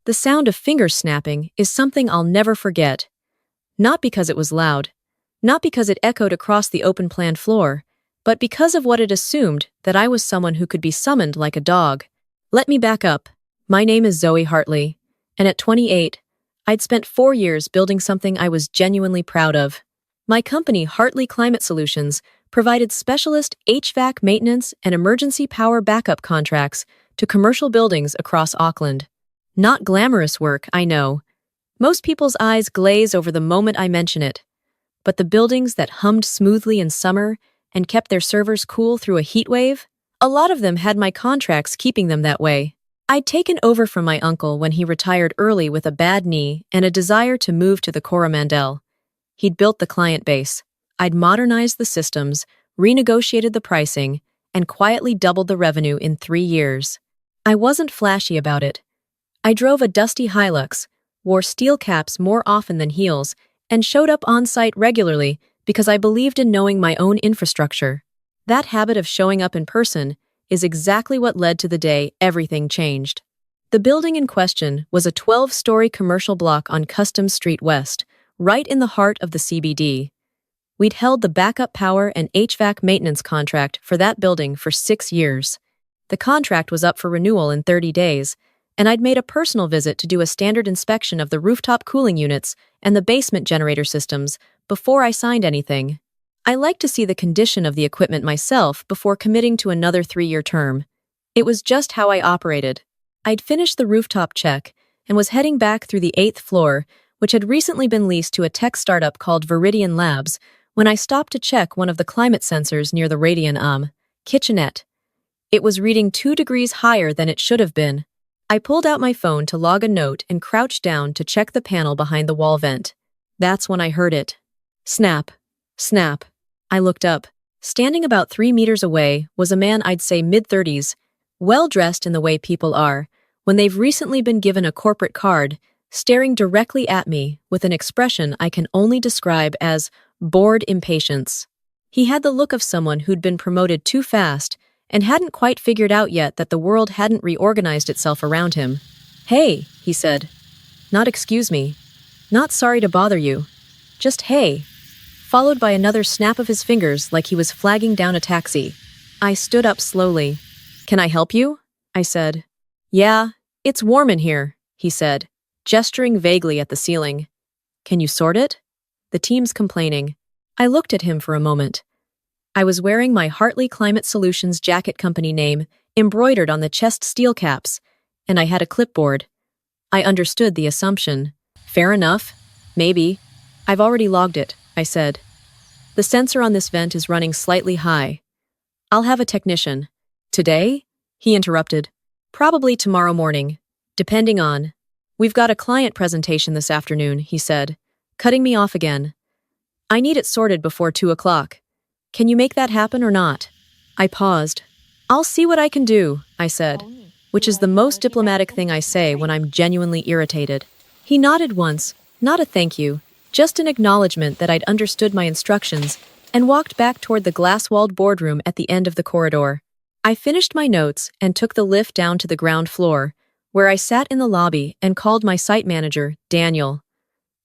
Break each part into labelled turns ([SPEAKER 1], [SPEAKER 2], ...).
[SPEAKER 1] The sound of fingers snapping is something I'll never forget. Not because it was loud, not because it echoed across the open-plan floor, but because of what it assumed that I was someone who could be summoned like a dog. Let me back up. My name is Zoe Hartley, and at 28, I'd spent 4 years building something I was genuinely proud of. My company, Hartley Climate Solutions, provided specialist HVAC maintenance and emergency power backup contracts to commercial buildings across Auckland. Not glamorous work, I know. Most people's eyes glaze over the moment I mention it. But the buildings that hummed smoothly in summer and kept their servers cool through a heat wave, a lot of them had my contracts keeping them that way. I'd taken over from my uncle when he retired early with a bad knee and a desire to move to the Coromandel. He'd built the client base. I'd modernized the systems, renegotiated the pricing, and quietly doubled the revenue in 3 years. I wasn't flashy about it. I drove a dusty Hilux, wore steel caps more often than heels, and showed up on-site regularly because I believed in knowing my own infrastructure. That habit of showing up in person is exactly what led to the day everything changed. The building in question was a 12-story commercial block on Customs Street West, right in the heart of the CBD. We'd held the backup power and HVAC maintenance contract for that building for 6 years. The contract was up for renewal in 30 days, and I'd made a personal visit to do a standard inspection of the rooftop cooling units and the basement generator systems before I signed anything. I liked to see the condition of the equipment myself before committing to another 3-year term. It was just how I operated. I'd finished the rooftop check and was heading back through the 8th floor, which had recently been leased to a tech startup called Viridian Labs, when I stopped to check one of the climate sensors near the Radian kitchenette. It was reading 2 degrees higher than it should have been. I pulled out my phone to log a note and crouched down to check the panel behind the wall vent. That's when I heard it. Snap. Snap. I looked up. Standing about 3 meters away was a man I'd say mid-30s, well-dressed in the way people are when they've recently been given a corporate card, staring directly at me with an expression I can only describe as bored impatience. He had the look of someone who'd been promoted too fast and hadn't quite figured out yet that the world hadn't reorganized itself around him. "Hey," he said. Not "excuse me." Not "sorry to bother you." Just "hey," followed by another snap of his fingers like he was flagging down a taxi. I stood up slowly. "Can I help you?" I said. "Yeah, it's warm in here," he said, gesturing vaguely at the ceiling. "Can you sort it?" "The team's complaining." I looked at him for a moment. I was wearing my Hartley Climate Solutions jacket company name embroidered on the chest steel caps, and I had a clipboard. I understood the assumption. "Fair enough. Maybe. I've already logged it," I said. "The sensor on this vent is running slightly high. I'll have a technician." "Today?" he interrupted. "Probably tomorrow morning, depending on." "We've got a client presentation this afternoon," he said, cutting me off again. "I need it sorted before 2 o'clock. Can you make that happen or not?" I paused. "I'll see what I can do," I said, which is the most diplomatic thing I say when I'm genuinely irritated. He nodded once, not a thank you, just an acknowledgement that I'd understood my instructions, and walked back toward the glass-walled boardroom at the end of the corridor. I finished my notes and took the lift down to the ground floor, where I sat in the lobby and called my site manager, Daniel.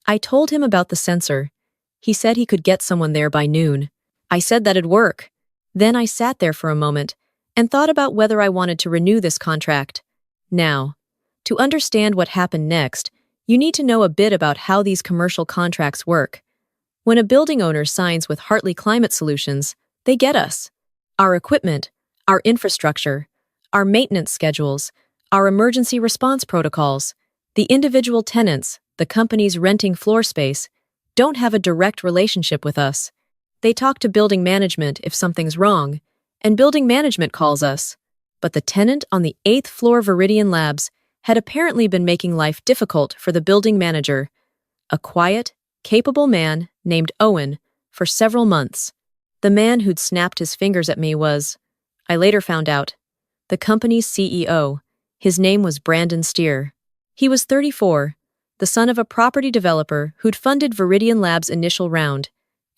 [SPEAKER 1] I told him about the sensor. He said he could get someone there by noon. I said that'd work. Then I sat there for a moment and thought about whether I wanted to renew this contract. Now, to understand what happened next, you need to know a bit about how these commercial contracts work. When a building owner signs with Hartley Climate Solutions, they get us. Our equipment, our infrastructure, our maintenance schedules, our emergency response protocols. The individual tenants, the companies renting floor space, don't have a direct relationship with us. They talk to building management if something's wrong, and building management calls us. But the tenant on the 8th floor Viridian Labs had apparently been making life difficult for the building manager, a quiet, capable man named Owen, for several months. The man who'd snapped his fingers at me was, I later found out, the company's CEO. His name was Brandon Steer. He was 34, the son of a property developer who'd funded Viridian Labs' initial round,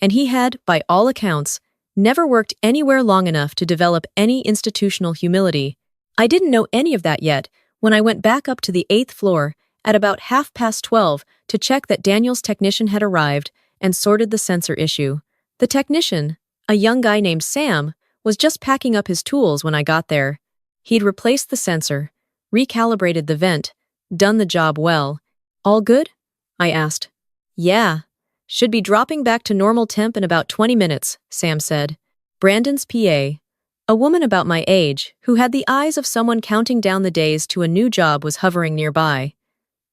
[SPEAKER 1] and he had, by all accounts, never worked anywhere long enough to develop any institutional humility. I didn't know any of that yet when I went back up to the 8th floor at about 12:30 to check that Daniel's technician had arrived and sorted the sensor issue. The technician, a young guy named Sam, was just packing up his tools when I got there. He'd replaced the sensor, recalibrated the vent, done the job well. All good? I asked. Yeah. Should be dropping back to normal temp in about 20 minutes, Sam said. Brandon's PA, a woman about my age, who had the eyes of someone counting down the days to a new job, was hovering nearby.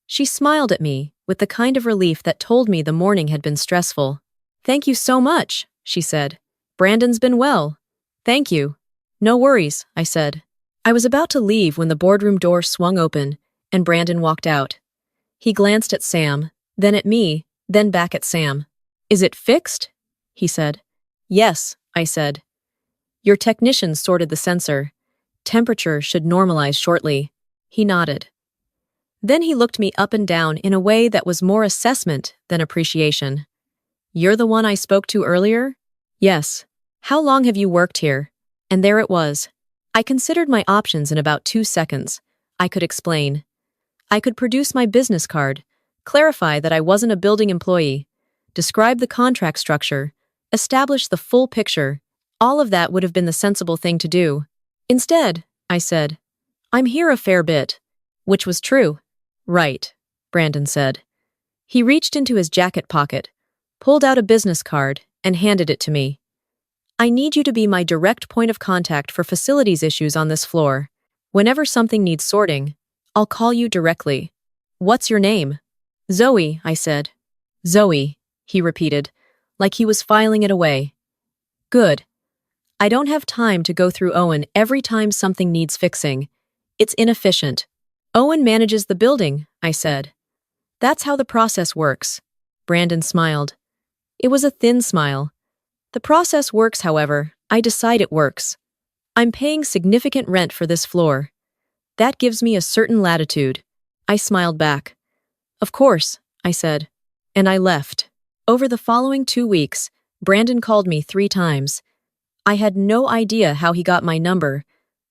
[SPEAKER 1] She smiled at me, with the kind of relief that told me the morning had been stressful. Thank you so much, she said. Brandon's been well. Thank you. No worries, I said. I was about to leave when the boardroom door swung open, and Brandon walked out. He glanced at Sam, then at me, then back at Sam. Is it fixed? He said. Yes, I said. Your technician sorted the sensor. Temperature should normalize shortly. He nodded. Then he looked me up and down in a way that was more assessment than appreciation. You're the one I spoke to earlier? Yes. How long have you worked here? And there it was. I considered my options in about 2 seconds. I could explain. I could produce my business card, clarify that I wasn't a building employee, describe the contract structure, establish the full picture. All of that would have been the sensible thing to do. Instead, I said, I'm here a fair bit. Which was true. Right, Brandon said. He reached into his jacket pocket, pulled out a business card, and handed it to me. I need you to be my direct point of contact for facilities issues on this floor. Whenever something needs sorting, I'll call you directly. What's your name? Zoe, I said. Zoe, he repeated, like he was filing it away. Good. I don't have time to go through Owen every time something needs fixing. It's inefficient. Owen manages the building, I said. That's how the process works. Brandon smiled. It was a thin smile. The process works, however. I decide it works. I'm paying significant rent for this floor. That gives me a certain latitude. I smiled back. Of course, I said. And I left. Over the following 2 weeks, Brandon called me 3 times. I had no idea how he got my number.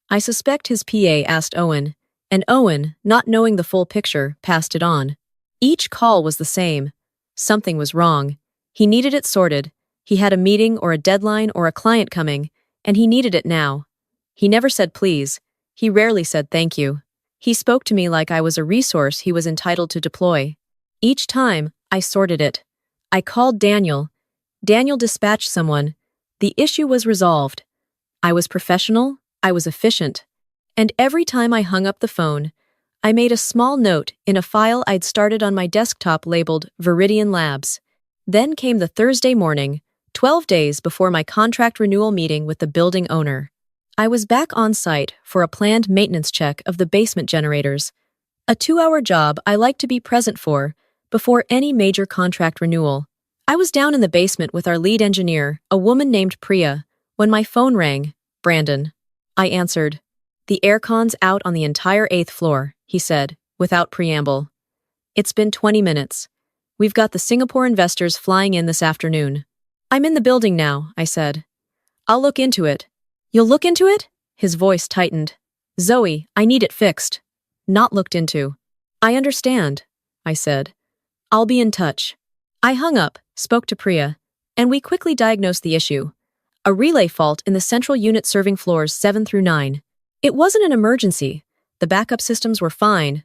[SPEAKER 1] I suspect his PA asked Owen, and Owen, not knowing the full picture, passed it on. Each call was the same. Something was wrong. He needed it sorted. He had a meeting or a deadline or a client coming, and he needed it now. He never said please. He rarely said thank you. He spoke to me like I was a resource he was entitled to deploy. Each time, I sorted it. I called Daniel. Daniel dispatched someone. The issue was resolved. I was professional, I was efficient. And every time I hung up the phone, I made a small note in a file I'd started on my desktop labeled Viridian Labs. Then came the Thursday morning, 12 days before my contract renewal meeting with the building owner. I was back on site for a planned maintenance check of the basement generators, a 2-hour job I like to be present for before any major contract renewal. I was down in the basement with our lead engineer, a woman named Priya, when my phone rang. Brandon. I answered. The aircon's out on the entire 8th floor, he said, without preamble. It's been 20 minutes. We've got the Singapore investors flying in this afternoon. I'm in the building now, I said. I'll look into it. You'll look into it? His voice tightened. Zoe, I need it fixed. Not looked into. I understand, I said. I'll be in touch. I hung up, spoke to Priya, and we quickly diagnosed the issue. A relay fault in the central unit serving floors 7 through 9. It wasn't an emergency. The backup systems were fine.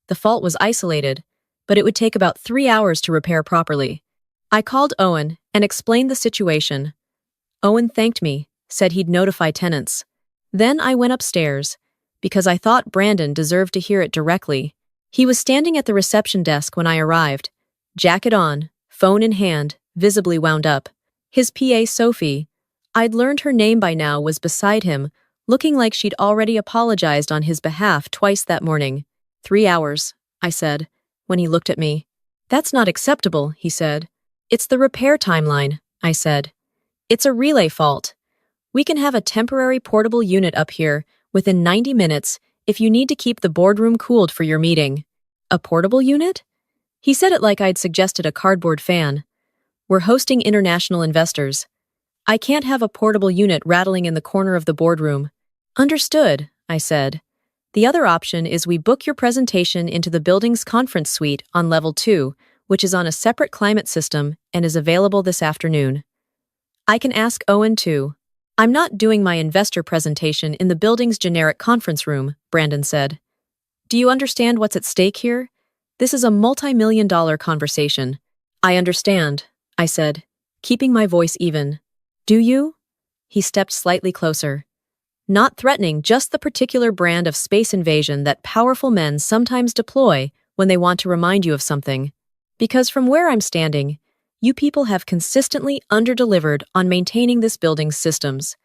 [SPEAKER 1] The fault was isolated, but it would take about 3 hours to repair properly. I called Owen and explained the situation. Owen thanked me, said he'd notify tenants. Then I went upstairs, because I thought Brandon deserved to hear it directly. He was standing at the reception desk when I arrived, jacket on, phone in hand, visibly wound up. His PA, Sophie, I'd learned her name by now, was beside him, looking like she'd already apologized on his behalf twice that morning. 3 hours, I said, when he looked at me. That's not acceptable, he said. It's the repair timeline, I said. It's a relay fault. We can have a temporary portable unit up here within 90 minutes if you need to keep the boardroom cooled for your meeting. A portable unit? He said it like I'd suggested a cardboard fan. We're hosting international investors. I can't have a portable unit rattling in the corner of the boardroom. Understood, I said. The other option is we book your presentation into the building's conference suite on level 2, which is on a separate climate system and is available this afternoon. I can ask Owen too. I'm not doing my investor presentation in the building's generic conference room, Brandon said. Do you understand what's at stake here? This is a multi-million-dollar conversation. I understand, I said, keeping my voice even. Do you? He stepped slightly closer. Not threatening, just the particular brand of space invasion that powerful men sometimes deploy when they want to remind you of something. Because from where I'm standing, you people have consistently under-delivered on maintaining this building's systems.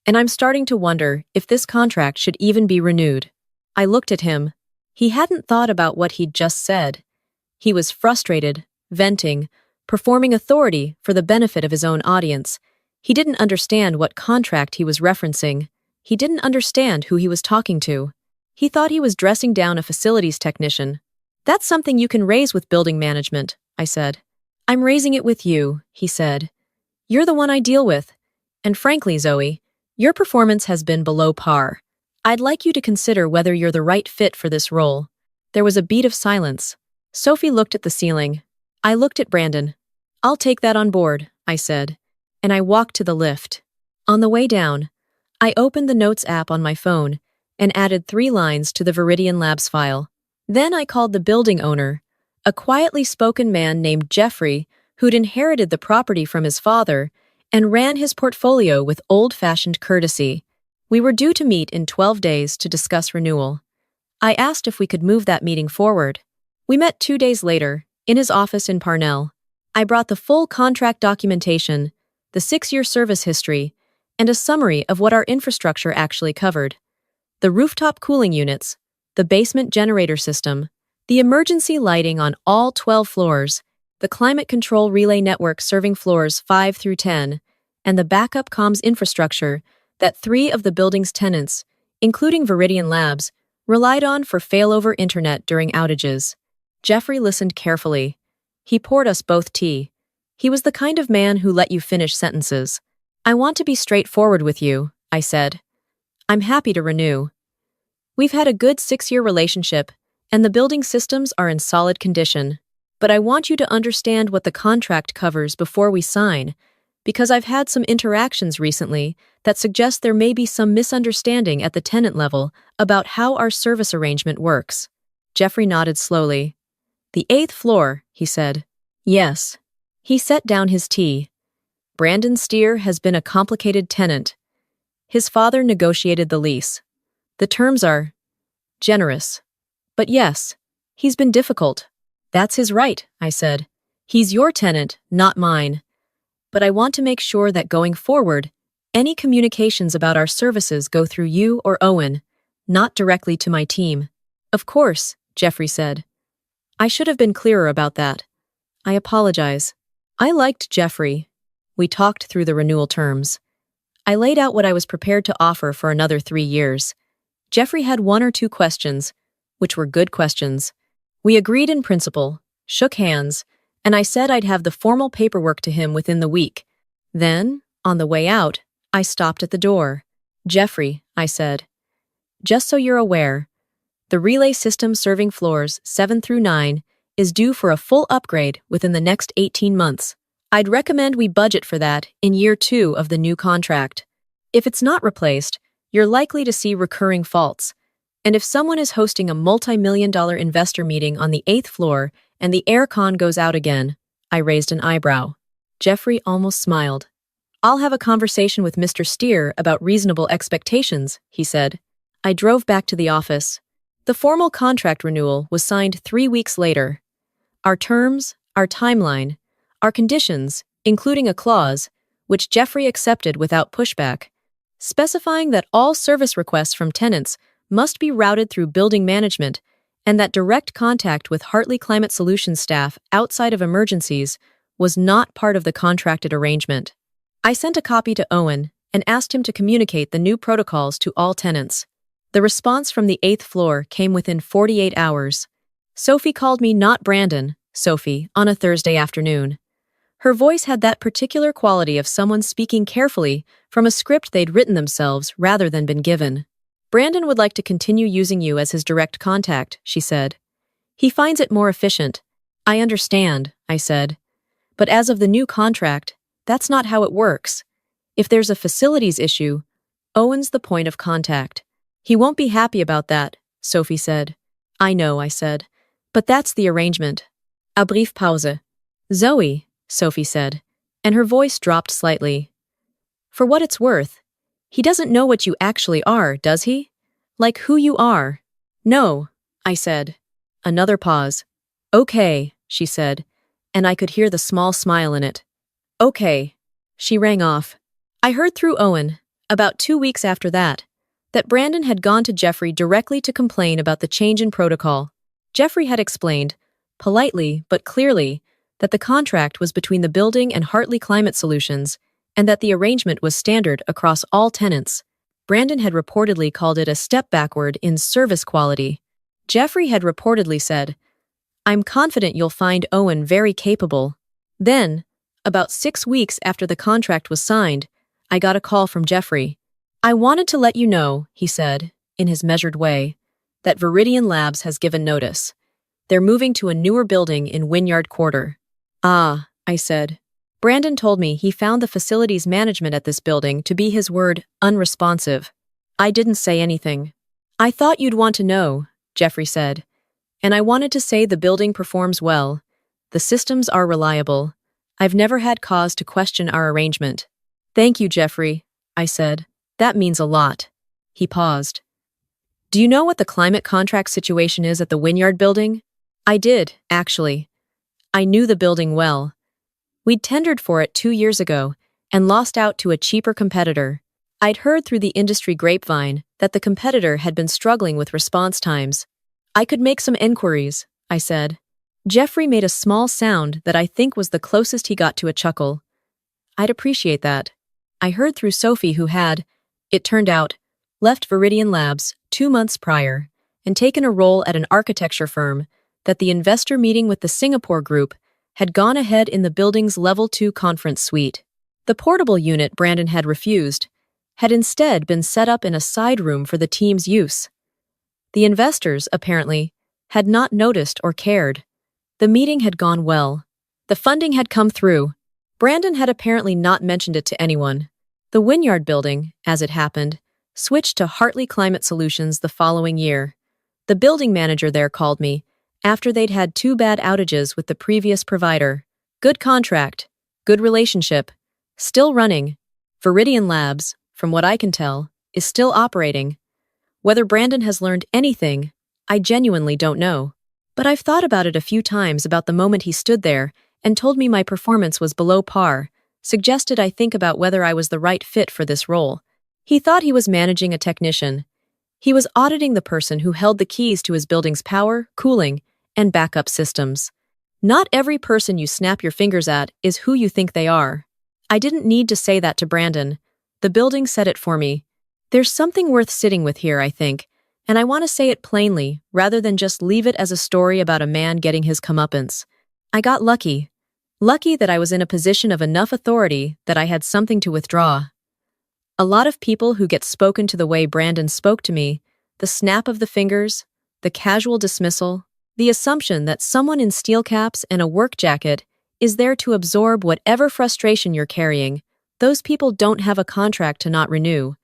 [SPEAKER 1] And I'm starting to wonder if this contract should even be renewed. I looked at him. He hadn't thought about what he'd just said. He was frustrated, venting, performing authority for the benefit of his own audience. He didn't understand what contract he was referencing. He didn't understand who he was talking to. He thought he was dressing down a facilities technician. That's something you can raise with building management, I said. I'm raising it with you, he said. You're the one I deal with. And frankly, Zoe, your performance has been below par. I'd like you to consider whether you're the right fit for this role. There was a beat of silence. Sophie looked at the ceiling. I looked at Brandon. I'll take that on board, I said. And I walked to the lift. On the way down, I opened the Notes app on my phone and added 3 lines to the Viridian Labs file. Then I called the building owner, a quietly spoken man named Jeffrey who'd inherited the property from his father and ran his portfolio with old-fashioned courtesy. We were due to meet in 12 days to discuss renewal. I asked if we could move that meeting forward. We met 2 days later, in his office in Parnell. I brought the full contract documentation, the 6-year service history, and a summary of what our infrastructure actually covered. The rooftop cooling units, the basement generator system, the emergency lighting on all 12 floors, the climate control relay network serving floors 5 through 10, and the backup comms infrastructure that 3 of the building's tenants, including Viridian Labs, relied on for failover internet during outages. Jeffrey listened carefully. He poured us both tea. He was the kind of man who let you finish sentences. I want to be straightforward with you, I said. I'm happy to renew. We've had a good 6-year relationship, and the building systems are in solid condition. But I want you to understand what the contract covers before we sign, because I've had some interactions recently that suggest there may be some misunderstanding at the tenant level about how our service arrangement works. Jeffrey nodded slowly. The 8th floor, he said. Yes. He set down his tea. Brandon Steer has been a complicated tenant. His father negotiated the lease. The terms are generous. But yes, he's been difficult. That's his right, I said. He's your tenant, not mine. But I want to make sure that going forward, any communications about our services go through you or Owen, not directly to my team. Of course, Jeffrey said. I should have been clearer about that. I apologize. I liked Jeffrey. We talked through the renewal terms. I laid out what I was prepared to offer for another 3 years. Jeffrey had 1 or 2 questions, which were good questions. We agreed in principle, shook hands, and I said I'd have the formal paperwork to him within the week. Then, on the way out, I stopped at the door. Jeffrey, I said, just so you're aware, the relay system serving floors 7 through 9 is due for a full upgrade within the next 18 months. I'd recommend we budget for that in year 2 of the new contract. If it's not replaced, you're likely to see recurring faults. And if someone is hosting a multi-million-dollar investor meeting on the 8th floor and the aircon goes out again, I raised an eyebrow. Jeffrey almost smiled. I'll have a conversation with Mr. Steer about reasonable expectations, he said. I drove back to the office. The formal contract renewal was signed 3 weeks later. Our terms, our timeline, our conditions, including a clause, which Jeffrey accepted without pushback, specifying that all service requests from tenants must be routed through building management and that direct contact with Hartley Climate Solutions staff outside of emergencies was not part of the contracted arrangement. I sent a copy to Owen and asked him to communicate the new protocols to all tenants. The response from the 8th floor came within 48 hours. Sophie called me not Brandon, Sophie, on a Thursday afternoon. Her voice had that particular quality of someone speaking carefully from a script they'd written themselves rather than been given. Brandon would like to continue using you as his direct contact, she said. He finds it more efficient. I understand, I said. But as of the new contract, that's not how it works. If there's a facilities issue, Owen's the point of contact. He won't be happy about that, Sophie said. I know, I said. But that's the arrangement. A brief pause. Zoe, Sophie said, and her voice dropped slightly. For what it's worth, he doesn't know what you actually are, does he? Like who you are. No, I said. Another pause. Okay, she said, and I could hear the small smile in it. Okay. She rang off. I heard through Owen, about 2 weeks after that Brandon had gone to Jeffrey directly to complain about the change in protocol. Jeffrey had explained, politely but clearly, that the contract was between the building and Hartley Climate Solutions, and that the arrangement was standard across all tenants. Brandon had reportedly called it a step backward in service quality. Jeffrey had reportedly said, I'm confident you'll find Owen very capable. Then, about 6 weeks after the contract was signed, I got a call from Jeffrey. I wanted to let you know, he said, in his measured way, that Viridian Labs has given notice. They're moving to a newer building in Wynyard Quarter. Ah, I said. Brandon told me he found the facilities management at this building to be his word, unresponsive. I didn't say anything. I thought you'd want to know, Jeffrey said. And I wanted to say the building performs well. The systems are reliable. I've never had cause to question our arrangement. Thank you, Jeffrey, I said. That means a lot. He paused. Do you know what the climate contract situation is at the Wynyard building? I did, actually. I knew the building well. We'd tendered for it 2 years ago and lost out to a cheaper competitor. I'd heard through the industry grapevine that the competitor had been struggling with response times. I could make some inquiries, I said. Jeffrey made a small sound that I think was the closest he got to a chuckle. I'd appreciate that. I heard through Sophie who had, it turned out, left Viridian Labs 2 months prior and taken a role at an architecture firm that the investor meeting with the Singapore group had gone ahead in the building's Level 2 conference suite. The portable unit Brandon had refused had instead been set up in a side room for the team's use. The investors, apparently, had not noticed or cared. The meeting had gone well. The funding had come through. Brandon had apparently not mentioned it to anyone. The Wynyard building, as it happened, switched to Hartley Climate Solutions the following year. The building manager there called me after they'd had 2 bad outages with the previous provider. Good contract, good relationship, still running. Viridian Labs, from what I can tell, is still operating. Whether Brandon has learned anything, I genuinely don't know. But I've thought about it a few times about the moment he stood there and told me my performance was below par, suggested I think about whether I was the right fit for this role. He thought he was managing a technician. He was auditing the person who held the keys to his building's power, cooling, and backup systems. Not every person you snap your fingers at is who you think they are. I didn't need to say that to Brandon. The building said it for me. There's something worth sitting with here, I think, and I want to say it plainly rather than just leave it as a story about a man getting his comeuppance. I got lucky. Lucky that I was in a position of enough authority that I had something to withdraw. A lot of people who get spoken to the way Brandon spoke to me, the snap of the fingers, the casual dismissal, the assumption that someone in steel caps and a work jacket is there to absorb whatever frustration you're carrying, those people don't have a contract to not renew.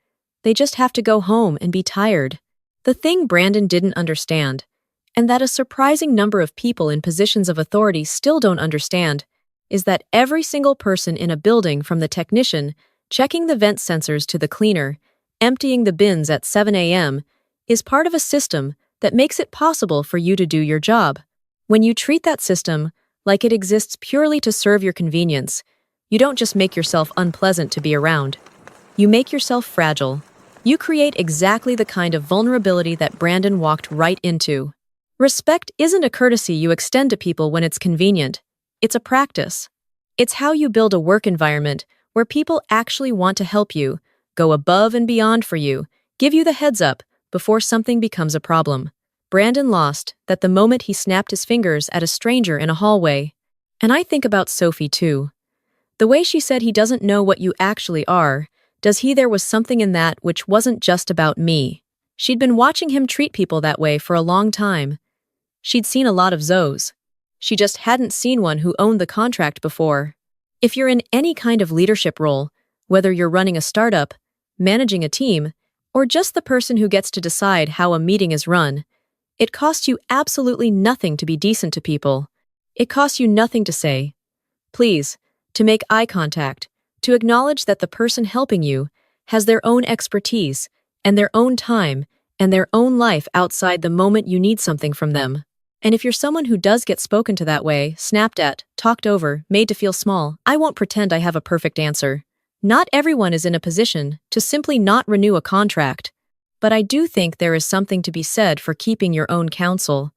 [SPEAKER 1] They just have to go home and be tired. The thing Brandon didn't understand, and that a surprising number of people in positions of authority still don't understand, is that every single person in a building, from the technician checking the vent sensors to the cleaner emptying the bins at 7 a.m., is part of a system that makes it possible for you to do your job. When you treat that system like it exists purely to serve your convenience, you don't just make yourself unpleasant to be around. You make yourself fragile. You create exactly the kind of vulnerability that Brandon walked right into. Respect isn't a courtesy you extend to people when it's convenient. It's a practice. It's how you build a work environment where people actually want to help you, go above and beyond for you, give you the heads up before something becomes a problem. Brandon lost that the moment he snapped his fingers at a stranger in a hallway. And I think about Sophie too. The way she said he doesn't know what you actually are, does he there was something in that which wasn't just about me. She'd been watching him treat people that way for a long time. She'd seen a lot of Zos. She just hadn't seen one who owned the contract before. If you're in any kind of leadership role, whether you're running a startup, managing a team, or just the person who gets to decide how a meeting is run, it costs you absolutely nothing to be decent to people. It costs you nothing to say, please, to make eye contact, to acknowledge that the person helping you has their own expertise and their own time and their own life outside the moment you need something from them. And if you're someone who does get spoken to that way, snapped at, talked over, made to feel small, I won't pretend I have a perfect answer. Not everyone is in a position to simply not renew a contract, but I do think there is something to be said for keeping your own counsel,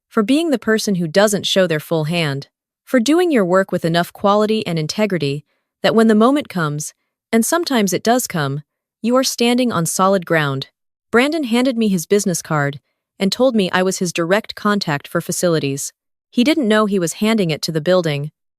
[SPEAKER 1] for being the person who doesn't show their full hand, for doing your work with enough quality and integrity that when the moment comes, and sometimes it does come, you are standing on solid ground. Brandon handed me his business card and told me I was his direct contact for facilities. He didn't know he was handing it to the building,